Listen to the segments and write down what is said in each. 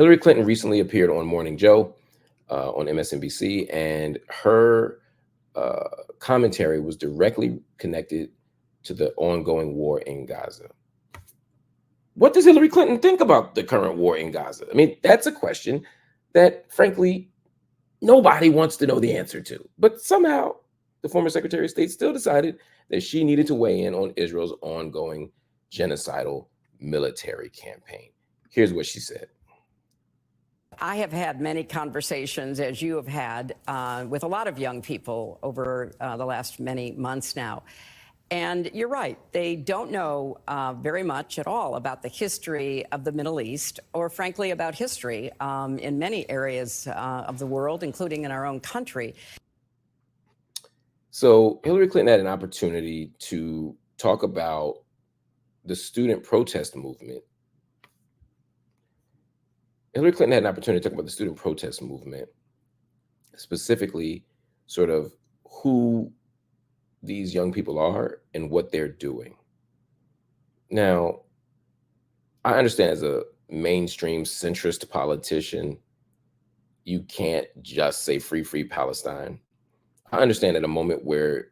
Hillary Clinton recently appeared on Morning Joe on MSNBC, and her commentary was directly connected to the ongoing war in Gaza. What does Hillary Clinton think about the current war in Gaza? I mean, that's a question that, frankly, nobody wants to know the answer to. But somehow, the former Secretary of State still decided that she needed to weigh in on Israel's ongoing genocidal military campaign. Here's what she said. I have had many conversations, as you have had, with a lot of young people over the last many months now. And you're right, they don't know very much at all about the history of the Middle East, or frankly, about history in many areas of the world, including in our own country. So Hillary Clinton had an opportunity to talk about the student protest movement. Hillary Clinton had an opportunity to talk about the student protest movement, specifically sort of who these young people are and what they're doing. Now, I understand as a mainstream centrist politician, you can't just say free Palestine. I understand at a moment where,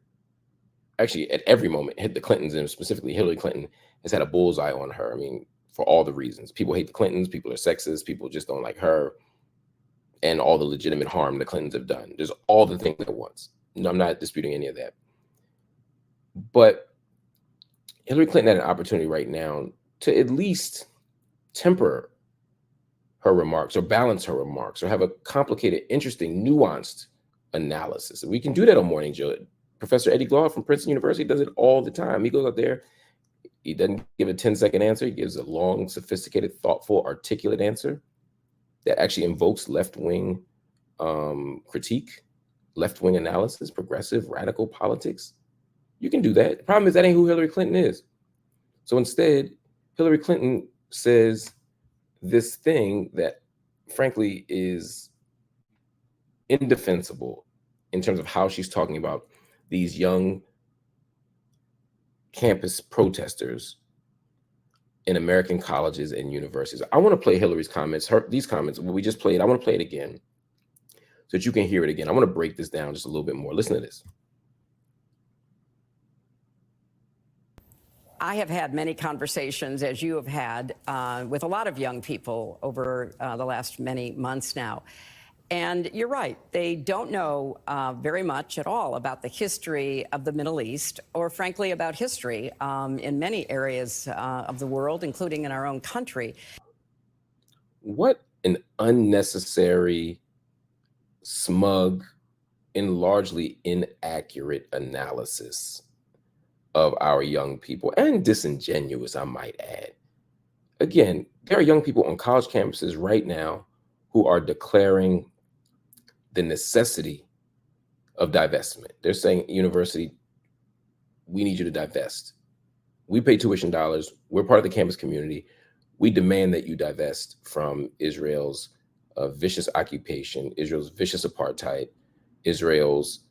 actually at every moment, the Clintons and specifically Hillary Clinton has had a bullseye on her. I mean, for all the reasons. People hate the Clintons, people are sexist, people just don't like her, and all the legitimate harm the Clintons have done. There's all the things at once. No, I'm not disputing any of that. But Hillary Clinton had an opportunity right now to at least temper her remarks or balance her remarks or have a complicated, interesting, nuanced analysis. And we can do that on Morning Joe. Professor Eddie Glaude from Princeton University does it all the time. He goes out there, he doesn't give a 10-second answer. He gives a long, sophisticated, thoughtful, articulate answer that actually invokes left-wing critique, left-wing analysis, progressive, radical politics. You can do that. The problem is that ain't who Hillary Clinton is. So instead, Hillary Clinton says this thing that, frankly, is indefensible in terms of how she's talking about these young campus protesters in American colleges and universities. I want to play Hillary's comments, these comments, what we just played. I want to play it again so that you can hear it again. I want to break this down just a little bit more. Listen to this. I have had many conversations, as you have had, with a lot of young people over the last many months now. And you're right, they don't know very much at all about the history of the Middle East, or frankly, about history in many areas of the world, including in our own country. What an unnecessary, smug, and largely inaccurate analysis of our young people, and disingenuous, I might add. Again, there are young people on college campuses right now who are declaring the necessity of divestment. They're saying, university, we need you to divest. We pay tuition dollars. We're part of the campus community. We demand that you divest from Israel's vicious occupation, Israel's vicious apartheid, Israel's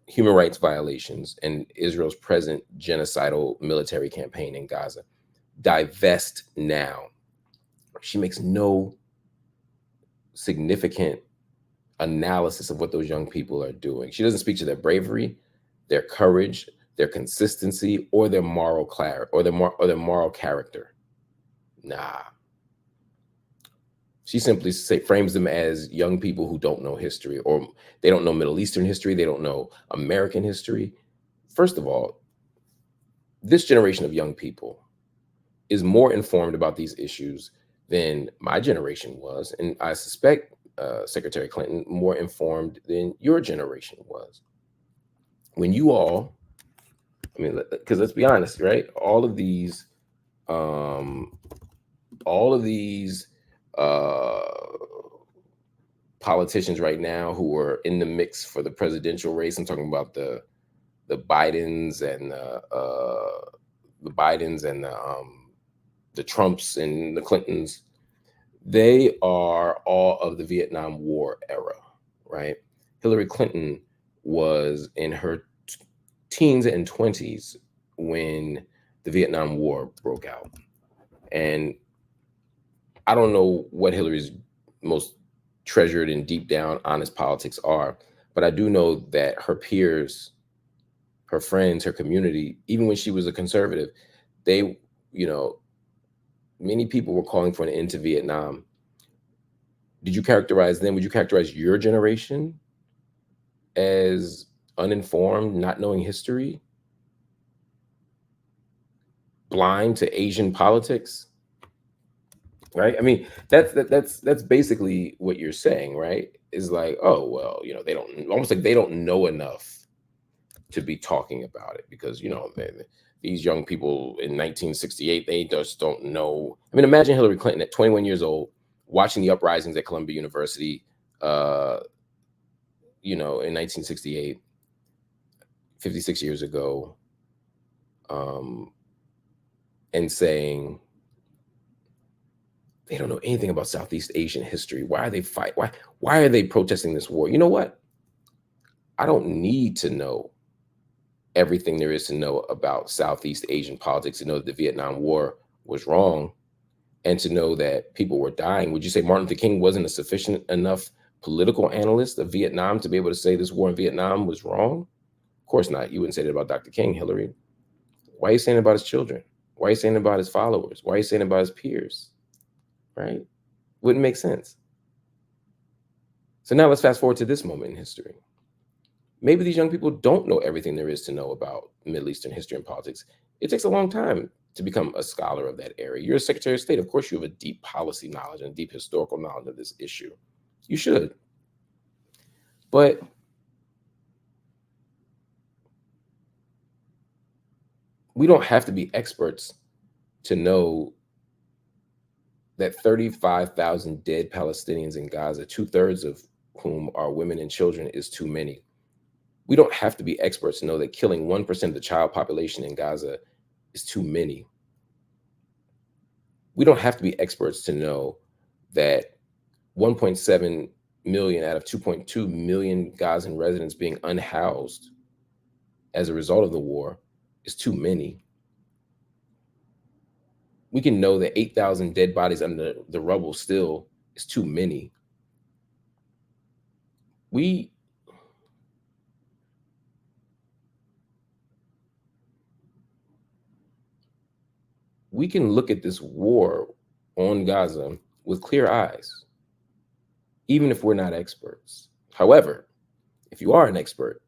human rights violations, and Israel's present genocidal military campaign in Gaza. Divest now. She makes no significant analysis of what those young people are doing. She doesn't speak to their bravery, their courage, their consistency, or their moral moral character. Nah. She simply frames them as young people who don't know history, or they don't know Middle Eastern history, they don't know American history. First of all, this generation of young people is more informed about these issues than my generation was, and I suspect Secretary Clinton more informed than your generation was. When you all, I mean, because let's be honest, right? All of these politicians right now who are in the mix for the presidential race, I'm talking about the Bidens and the Trumps and the Clintons. They are all of the Vietnam War era, right? Hillary Clinton was in her teens and 20s when the Vietnam War broke out. And I don't know what Hillary's most treasured and deep down honest politics are, but I do know that her peers, her friends, her community, even when she was a conservative, they, you know, many people were calling for an end to Vietnam. Did you characterize them? Would you characterize your generation as uninformed, not knowing history, blind to Asian politics? Right? I mean, that's basically what you're saying, right? Is like, oh well, they don't, almost like they don't know enough to be talking about it because these young people in 1968, they just don't know. I mean, imagine Hillary Clinton at 21 years old watching the uprisings at Columbia University, uh, in 1968, 56 years ago, um, and saying they don't know anything about Southeast Asian history. Why are they fight? Why are they protesting this war? You know what? I don't need to know everything there is to know about Southeast Asian politics to know that the Vietnam War was wrong and to know that people were dying. Would you say Martin Luther King wasn't a sufficient enough political analyst of Vietnam to be able to say this war in Vietnam was wrong? Of course not. You wouldn't say that about Dr. King, Hillary. Why are you saying it about his children? Why are you saying it about his followers? Why are you saying it about his peers? Right? Wouldn't make sense. So now let's fast forward to this moment in history. Maybe these young people don't know everything there is to know about Middle Eastern history and politics. It takes a long time to become a scholar of that area. You're a Secretary of State. Of course, you have a deep policy knowledge and deep historical knowledge of this issue. You should. But we don't have to be experts to know that 35,000 dead Palestinians in Gaza, 2/3 of whom are women and children, is too many. We don't have to be experts to know that killing 1% of the child population in Gaza is too many. We don't have to be experts to know that 1.7 million out of 2.2 million Gazan residents being unhoused as a result of the war is too many. We can know that 8,000 dead bodies under the rubble still is too many. We can look at this war on Gaza with clear eyes, even if we're not experts. However, if you are an expert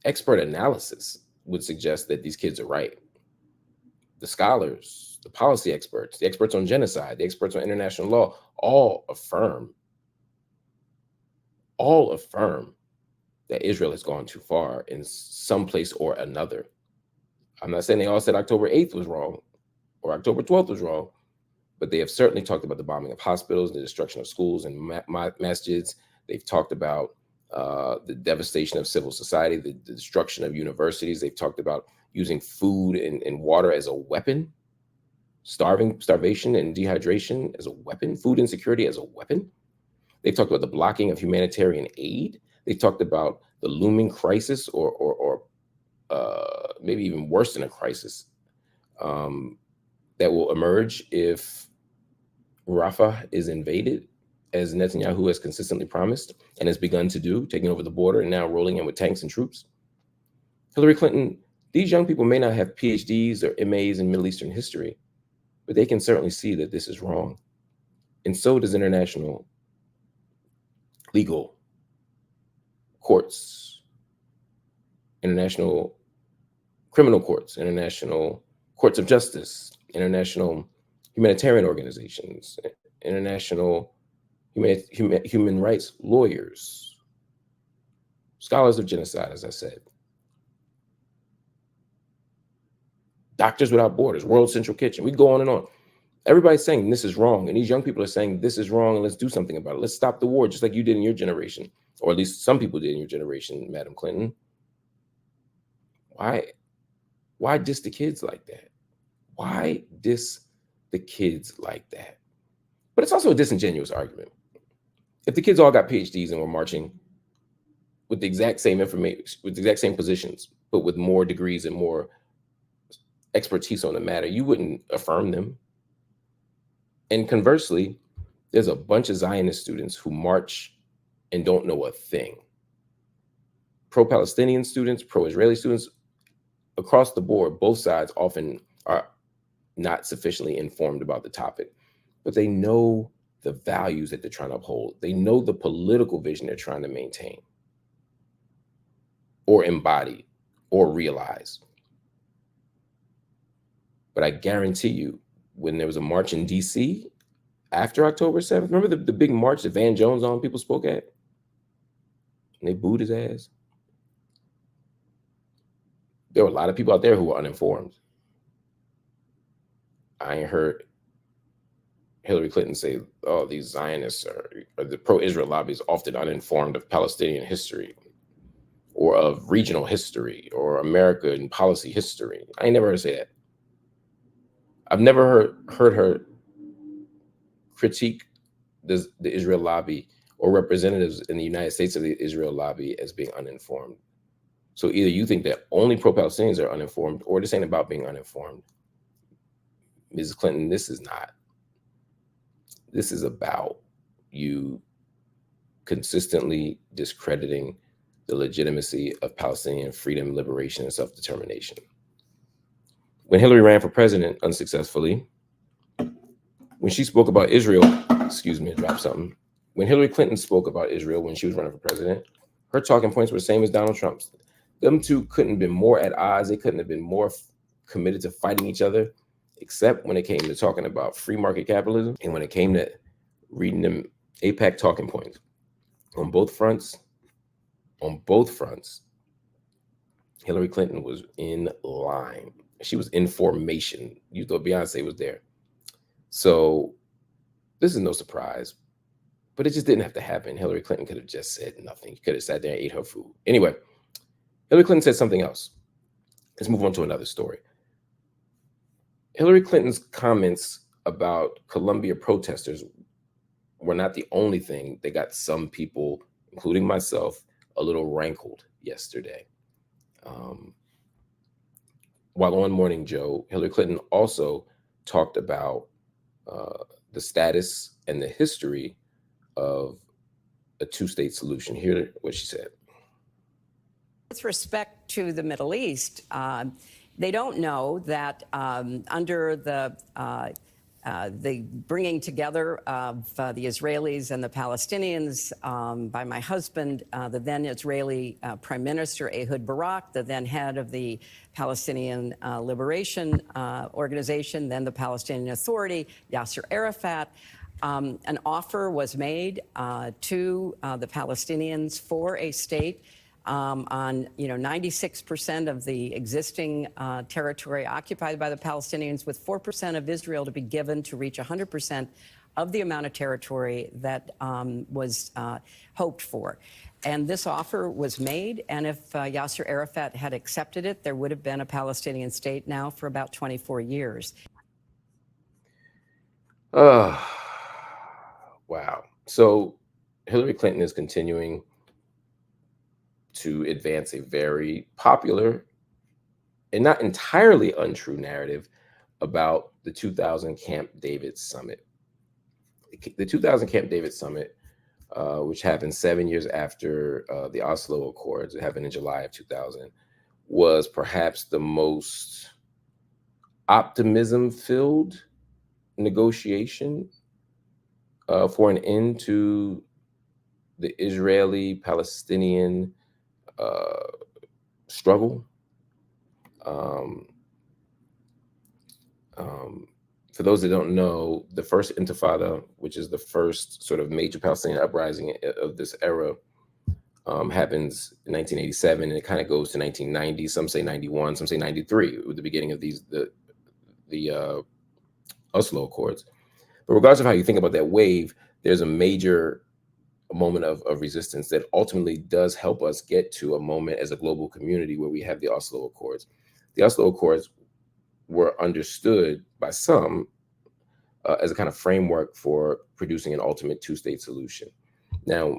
analysis would suggest that these kids are right. The scholars, the policy experts, the experts on genocide, the experts on international law, all affirm that Israel has gone too far in some place or another. I'm not saying they all said October 8th was wrong or October 12th was wrong, but they have certainly talked about the bombing of hospitals, the destruction of schools and masjids. They've talked about the devastation of civil society, the destruction of universities. They've talked about using food and water as a weapon, starvation and dehydration as a weapon, food insecurity as a weapon. They've talked about the blocking of humanitarian aid. They've talked about the looming crisis or maybe even worse than a crisis that will emerge if Rafah is invaded, as Netanyahu has consistently promised and has begun to do, taking over the border and now rolling in with tanks and troops. Hillary Clinton, these young people may not have PhDs or MAs in Middle Eastern history, but they can certainly see that this is wrong. And so does international legal courts, international criminal courts, international courts of justice, international humanitarian organizations, international human rights lawyers, scholars of genocide, as I said, Doctors Without Borders, World Central Kitchen. We go on and on. Everybody's saying this is wrong. And these young people are saying this is wrong and let's do something about it. Let's stop the war, just like you did in your generation, or at least some people did in your generation, Madam Clinton. Why diss the kids like that? Why diss the kids like that? But it's also a disingenuous argument. If the kids all got PhDs and were marching with the exact same information, with the exact same positions, but with more degrees and more expertise on the matter, you wouldn't affirm them. And conversely, there's a bunch of Zionist students who march and don't know a thing. Pro-Palestinian students, pro-Israeli students, across the board, both sides often are not sufficiently informed about the topic, but they know the values that they're trying to uphold. They know the political vision they're trying to maintain or embody or realize. But I guarantee you, when there was a march in DC after October 7th, remember the big march that Van Jones on people spoke at? And they booed his ass. There were a lot of people out there who were uninformed. I ain't heard Hillary Clinton say, oh, these Zionists or the pro-Israel lobby is often uninformed of Palestinian history or of regional history or American policy history. I ain't never heard her say that. I've never heard her critique the Israel lobby or representatives in the United States of the Israel lobby as being uninformed. So either you think that only pro-Palestinians are uninformed, or this ain't about being uninformed. Mrs. Clinton, this is not. This is about you consistently discrediting the legitimacy of Palestinian freedom, liberation, and self-determination. When Hillary ran for president unsuccessfully, when she spoke about Israel, excuse me, I dropped something. When Hillary Clinton spoke about Israel when she was running for president, her talking points were the same as Donald Trump's. Them two couldn't have been more at odds. They couldn't have been more committed to fighting each other, except when it came to talking about free market capitalism and when it came to reading them APAC talking points. On both fronts, Hillary Clinton was in line. She was in formation. You thought Beyonce was there. So this is no surprise, but it just didn't have to happen. Hillary Clinton could have just said nothing. She could have sat there and ate her food. Anyway, Hillary Clinton said something else. Let's move on to another story. Hillary Clinton's comments about Columbia protesters were not the only thing that got some people, including myself, a little rankled yesterday. While on Morning Joe, Hillary Clinton also talked about the status and the history of a two-state solution. Hear what she said. With respect to the Middle East, they don't know that under the bringing together of the Israelis and the Palestinians by my husband, the then Israeli Prime Minister Ehud Barak, the then head of the Palestinian Liberation Organization, then the Palestinian Authority, Yasser Arafat. An offer was made to the Palestinians for a state on 96% of the existing territory occupied by the Palestinians, with 4% of Israel to be given to reach 100% of the amount of territory that was hoped for. And this offer was made, and if Yasser Arafat had accepted it, there would have been a Palestinian state now for about 24 years. Wow. So Hillary Clinton is continuing to advance a very popular and not entirely untrue narrative about the 2000 Camp David Summit. The 2000 Camp David Summit, which happened 7 years after the Oslo Accords, it happened in July of 2000, was perhaps the most optimism-filled negotiation for an end to the Israeli-Palestinian struggle. For those that don't know, the first Intifada, which is the first sort of major Palestinian uprising of this era, happens in 1987, and it kind of goes to 1990. Some say 91, some say 93, with the beginning of the Oslo Accords. But regardless of how you think about that wave, there's a major moment of resistance that ultimately does help us get to a moment as a global community where we have the Oslo Accords. The Oslo Accords were understood by some as a kind of framework for producing an ultimate two-state solution. Now,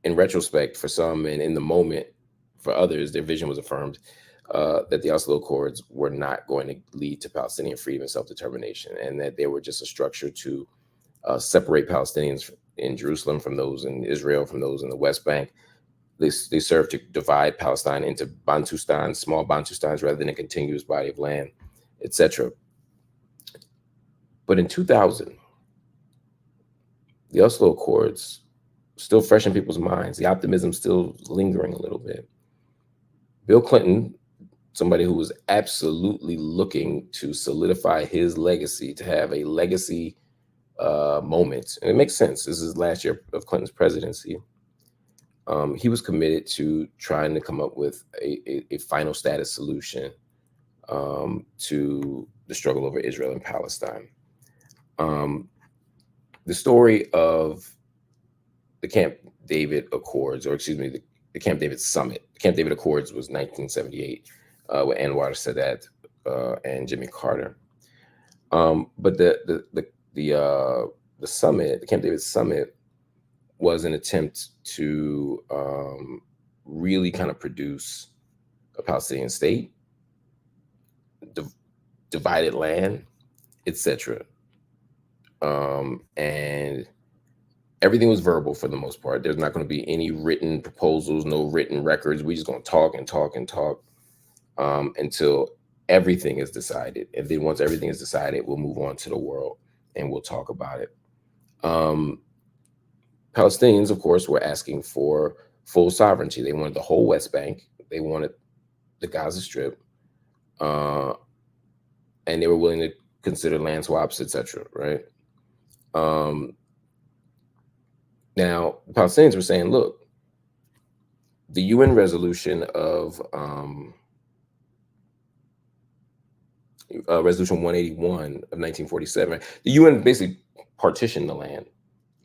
in retrospect, for some and in the moment, for others, their vision was affirmed. that the Oslo Accords were not going to lead to Palestinian freedom and self-determination, and that they were just a structure to separate Palestinians in Jerusalem from those in Israel, from those in the West Bank. They serve to divide Palestine into Bantustans, small Bantustans, rather than a continuous body of land, etc. But in 2000, the Oslo Accords, still fresh in people's minds, the optimism still lingering a little bit. Bill Clinton, somebody who was absolutely looking to solidify his legacy, to have a legacy moment, and it makes sense. This is last year of Clinton's presidency. He was committed to trying to come up with a final status solution to the struggle over Israel and Palestine. The story of the Camp David Accords, or excuse me, the Camp David Summit. The Camp David Accords was 1978 with Anwar Sadat and Jimmy Carter. But the summit, the Camp David Summit, was an attempt to really kind of produce a Palestinian state, divided land, etc. And everything was verbal for the most part. There's not going to be any written proposals, no written records. We're just going to talk and talk and talk until everything is decided. And then once everything is decided, we'll move on to the world and we'll talk about it. Palestinians, of course, were asking for full sovereignty. They wanted the whole West Bank. They wanted the Gaza Strip. And they were willing to consider land swaps, etc. Right? Now, the Palestinians were saying, look, the UN resolution of Resolution 181 of 1947, the UN basically partitioned the land,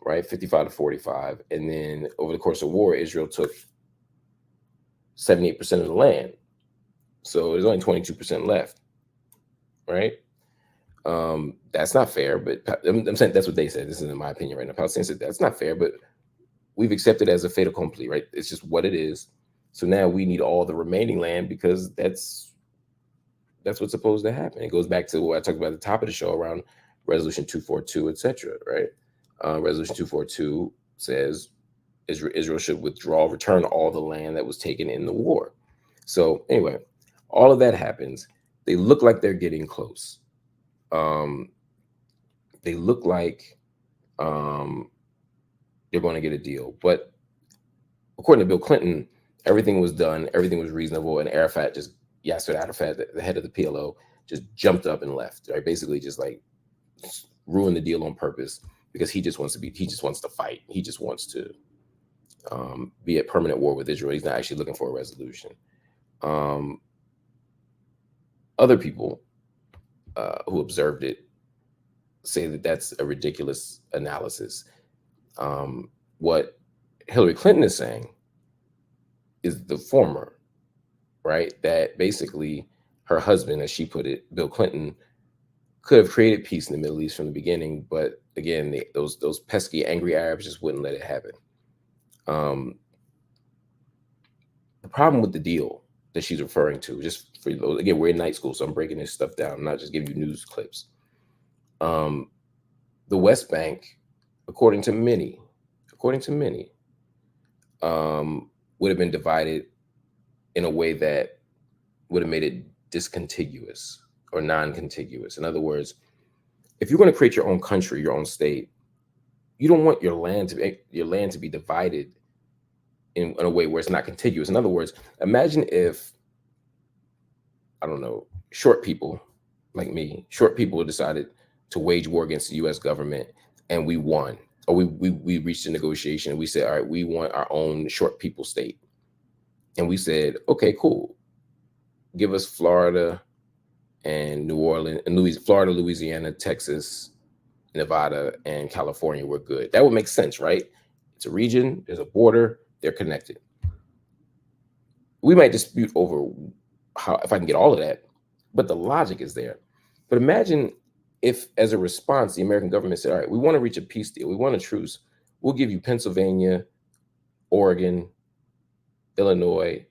right? 55 to 45. And then over the course of war, Israel took 78% of the land. So there's only 22% left, right? That's not fair, but I'm saying that's what they said. This isn't my opinion right now. Palestinians said that's not fair, but we've accepted it as a fait accompli, right? It's just what it is. So now we need all the remaining land because that's what's supposed to happen. It goes back to what I talked about at the top of the show around Resolution 242, etc. Right? Resolution 242 says Israel should return all the land that was taken in the war. So anyway, all of that happens. They look like they're getting close. They look like they're going to get a deal. But according to Bill Clinton, everything was done, everything was reasonable, and Yasser Arafat, the head of the PLO, just jumped up and left. Right, basically just like ruined the deal on purpose because he just wants to fight. He just wants to be at permanent war with Israel. He's not actually looking for a resolution. Other people who observed it say that that's a ridiculous analysis. What Hillary Clinton is saying is the former, right? That basically her husband, as she put it, Bill Clinton, could have created peace in the Middle East from the beginning, but again, those pesky, angry Arabs just wouldn't let it happen. The problem with the deal that she's referring to, just for again, we're in night school, so I'm breaking this stuff down. I'm not just giving you news clips. The West Bank, according to many, would have been divided in a way that would have made it discontiguous or non-contiguous. In other words, if you're going to create your own country, your own state, you don't want your land to be divided in a way where it's not contiguous. In other words, imagine if, I don't know, short people like me, decided to wage war against the U.S. government and we won, or we reached a negotiation and we said, all right, we want our own short people state. And we said, okay, cool. Give us Florida and New Orleans, and Florida, Louisiana, Texas, Nevada, and California. We're good. That would make sense, right? It's a region, there's a border, they're connected. We might dispute over if I can get all of that, but the logic is there. But imagine if, as a response, the American government said, all right, we want to reach a peace deal. We want a truce. We'll give you Pennsylvania, Oregon, Illinois,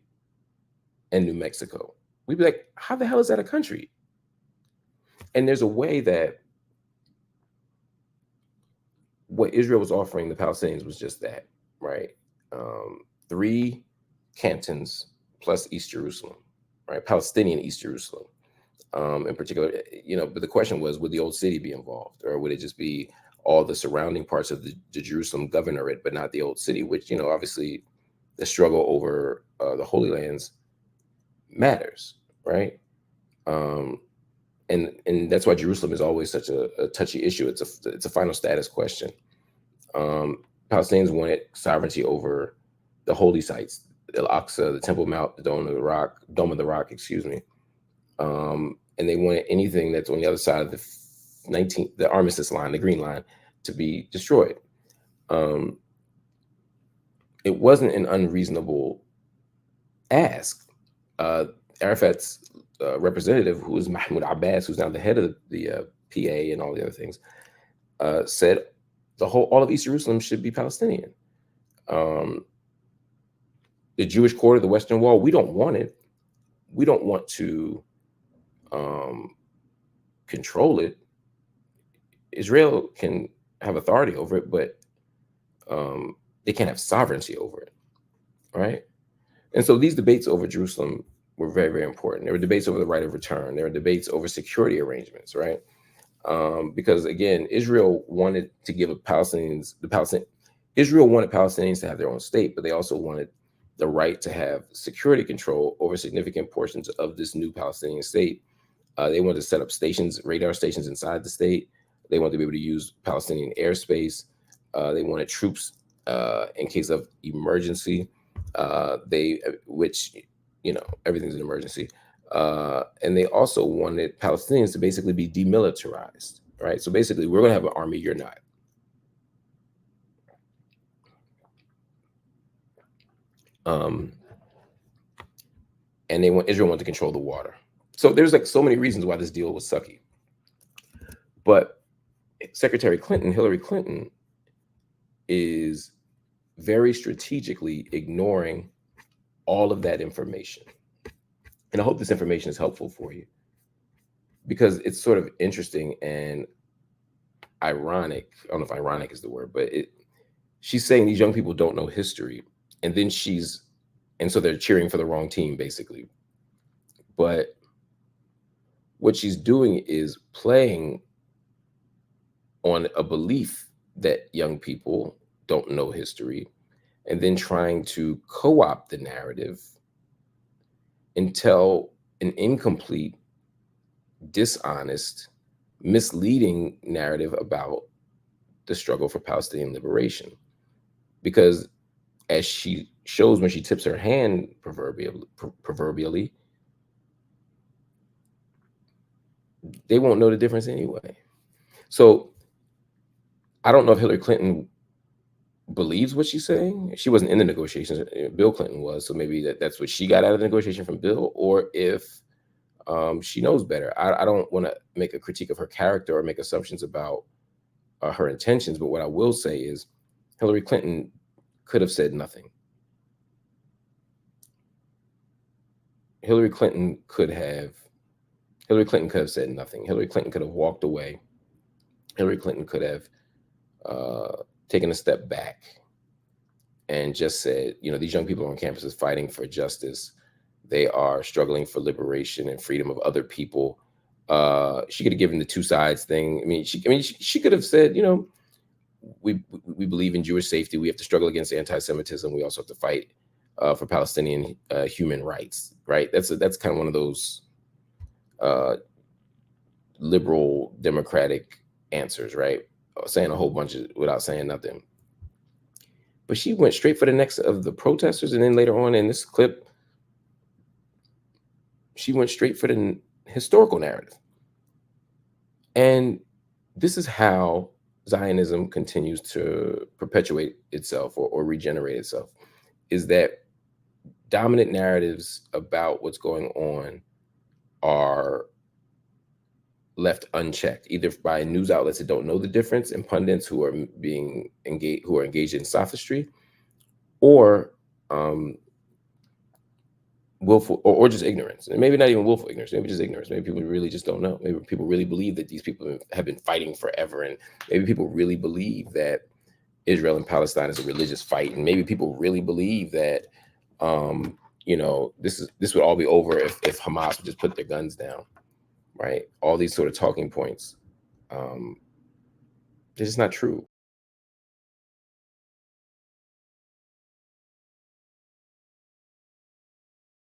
and New Mexico. we'd be like, how the hell is that a country? And there's a way that what Israel was offering the Palestinians was just that, right? Three cantons plus East Jerusalem, right? Palestinian East Jerusalem, in particular. But the question was, would the old city be involved, or would it just be all the surrounding parts of the Jerusalem governorate, but not the old city? Which, obviously, the struggle over the Holy Lands matters, right? Um, and that's why Jerusalem is always such a touchy issue. It's a final status question. Palestinians wanted sovereignty over the holy sites, Al Aqsa, the Temple Mount, the Dome of the Rock, excuse me. And they wanted anything that's on the other side of the armistice line, the green line, to be destroyed. It wasn't an unreasonable ask. Arafat's representative, who is Mahmoud Abbas, who's now the head of the PA and all the other things, said all of East Jerusalem should be Palestinian. The Jewish quarter, the Western Wall, we don't want it. We don't want to control it. Israel can have authority over it, but they can't have sovereignty over it, right? And so these debates over Jerusalem were very, very important. There were debates over the right of return. There were debates over security arrangements, right? Because again, Israel wanted to give Israel wanted Palestinians to have their own state, but they also wanted the right to have security control over significant portions of this new Palestinian state. They wanted to set up radar stations inside the state. They wanted to be able to use Palestinian airspace. They wanted troops in case of emergency. Which everything's an emergency. And they also wanted Palestinians to basically be demilitarized, right? So basically, we're going to have an army, you're not. And Israel wanted to control the water. So there's like so many reasons why this deal was sucky. But Hillary Clinton, is very strategically ignoring all of that information. And I hope this information is helpful for you, because it's sort of interesting and ironic. I don't know if ironic is the word, but she's saying these young people don't know history. And then so they're cheering for the wrong team, basically. But what she's doing is playing on a belief that young people don't know history, and then trying to co-opt the narrative and tell an incomplete, dishonest, misleading narrative about the struggle for Palestinian liberation. Because as she shows when she tips her hand, proverbially, they won't know the difference anyway. So I don't know if Hillary Clinton believes what she's saying. She wasn't in the negotiations. Bill Clinton was, so maybe that's what she got out of the negotiation from Bill, or if she knows better. I don't want to make a critique of her character or make assumptions about her intentions, but what I will say is Hillary Clinton could have said nothing. Hillary Clinton could have said nothing. Hillary Clinton could have walked away. Hillary Clinton could have taken a step back and just said, these young people on campus is fighting for justice. They are struggling for liberation and freedom of other people. She could have given the two sides thing. She could have said, we believe in Jewish safety. We have to struggle against anti-Semitism. We also have to fight for Palestinian human rights, right? That's kind of one of those liberal democratic answers, right? Saying a whole bunch without saying nothing. But she went straight for the necks of the protesters, and then later on in this clip, she went straight for the historical narrative. And this is how Zionism continues to perpetuate itself or regenerate itself, is that dominant narratives about what's going on are left unchecked, either by news outlets that don't know the difference and pundits who are engaged in sophistry, or willful or just ignorance, and maybe not even willful ignorance, maybe just ignorance. Maybe people really just don't know. Maybe people really believe that these people have been fighting forever, and maybe people really believe that Israel and Palestine is a religious fight, and maybe people really believe that this would all be over if Hamas would just put their guns down, right? All these sort of talking points, they're just not true.